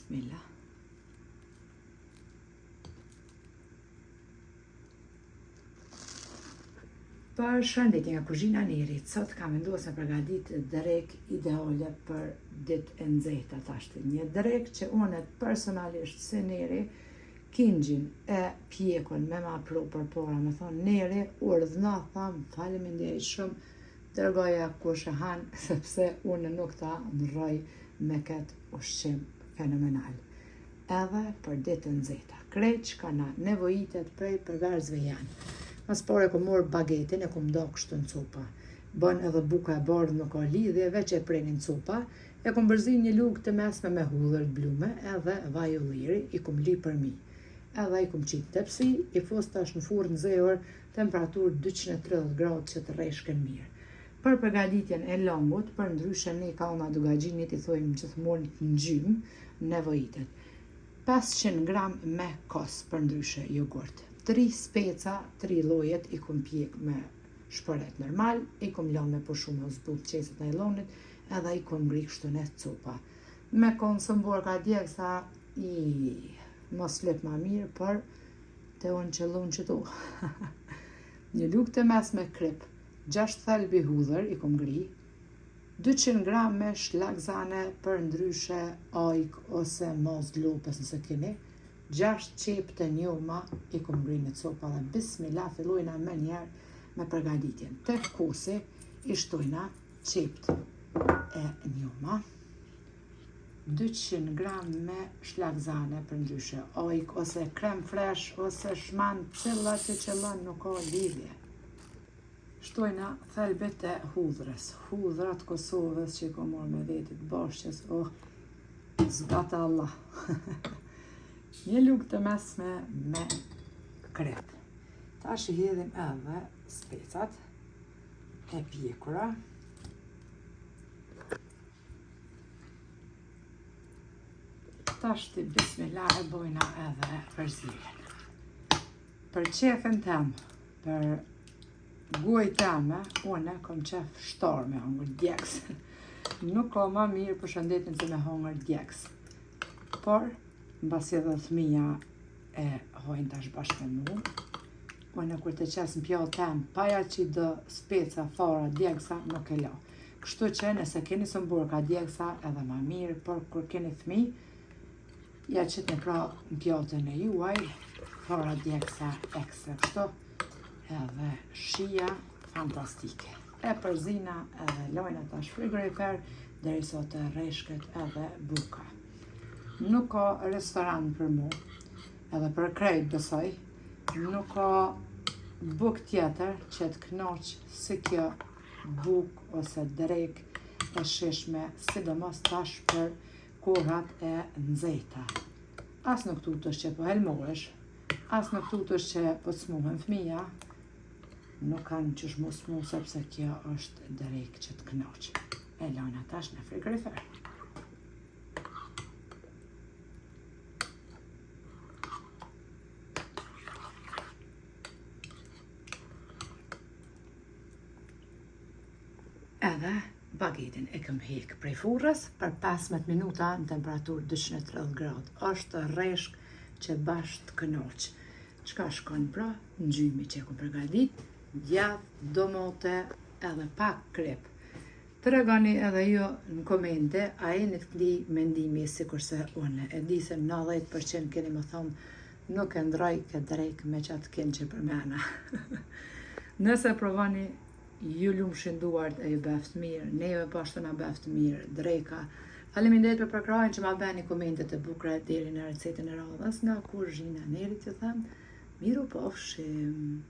Bismillah. Për shëndetje nga kuzhina e Nerit, sot kam vendosur me përgatitë drek ideale për ditë e nxehta tashti. Një drek që unë personalisht si Neri kingjin e pjekun me ma pru për para, me thonë Neri urdhna, tham faleminderit shumë, dërgoja kush e han, sepse unë nuk ta ndroj me këtë ushqim fenomenal. Edhe për ditë e nxehta. Krejt që ka na nevojitet prej përverzve janë. Mas pare ku morë bagetin e ku mdo kështu në copa. Bën edhe buka e bardhë nuk ka lidhje, veç e prenin copa, e ku mbërzin një lugë të mesme me hudhër të blume, edhe vaj ulliri, i kum li për mi. Edhe i kum qitë tepsi, i fos tash në furrë në zeor, temperaturë 230 gradë që të rreshken mirë. Për përgatitjen e longut, për ndryshe ne kallna dugagjinit i thojmë gjithmonë në gjym, nevojitet. 500 gram me kos për ndryshe jogurt. 3 speca, 3 llojet i kum pjek me shpëret normal, i kum lënë me pushume ose zbut qeset najlonit, edhe i kum ngri kështu në copa. Me konsumbuar ka djegsa i mos flip ma mirë, për të unë qëllun që tu. Një lugë të mes me krip, 6 thelbi hudhër i kum ngri, 200 gram me shlagzane për ndryshe ajk ose mos lopes nëse keni, 6 qep të njoma i kum ngri në copa dhe bismillah fillojna me njerë me përgatitjen. Tek kosi i shtojna qept e njoma, 200 gram me shlagzane për ndryshe ajk ose krem fresh ose shman cilla që qëllon nuk ka lidhje. Shtojna thelbet e hudhrës, hudhrat Kosovës që i kom morë me vetit bashkës, zgata Allah. Një lugë të mesme me krep. Tash i hedhim edhe specat e pjekura. Tash të bismillah e bojna edhe përzirjen. Për qefën tem, për guaj teme, une kom qef shtar me hongër djeks. Nuk ka ma mirë për shëndetin se me hongër djeks. Por, mbasi edhe fëmija e hojnë tash bashkë me mu, unë kur të qes në pjallë tem, paja që i dë speca, fara, djegsa, nuk e la. Kështu që nëse keni sëmbur ka djegsa edhe ma mirë, por kur keni fëmi, ja qëtë në pra në pjallëtën e juaj, fara djegsa ekstra kështu, edhe shia fantastike. E përzina edhe lojna tash frigorifer, derisa të rreshket edhe buka. Nuk ka restoran për mu, edhe për krejt besoj, nuk ka buk tjetër që të knoq si kjo buk ose drek e shishme, sidomos tash për kohrat e nxehta. As nuk tutesh që po helmohesh, as nuk tutesh që po smuhen fëmija, nuk kanë qësh mu smu sepse kjo është drek që të knoq. E lana tash në frigorifer. Edhe bagetin e këm hek prej furrës për 15 minuta në temperaturë 230 gradë. Është rreshk që bashkë të kënoq. Qka shkon pra? Në gjymi që e kom përgatit, djath, domote edhe pak krep. Të regoni edhe ju në komente, a e në të këndi mendimi si kurse une. E di se 90% keni më thonë nuk e ndroj këtë drejk me qatë kënë që për mena. Nëse provoni, ju lumë shënduart e ju beft mirë, neve pashtu na beft mirë, drejka. Faleminderit për përkrajnë që ma beni komentet e bukra deri në recetën e radhës nga kuzhina e Nerit, që them, miru pofshim.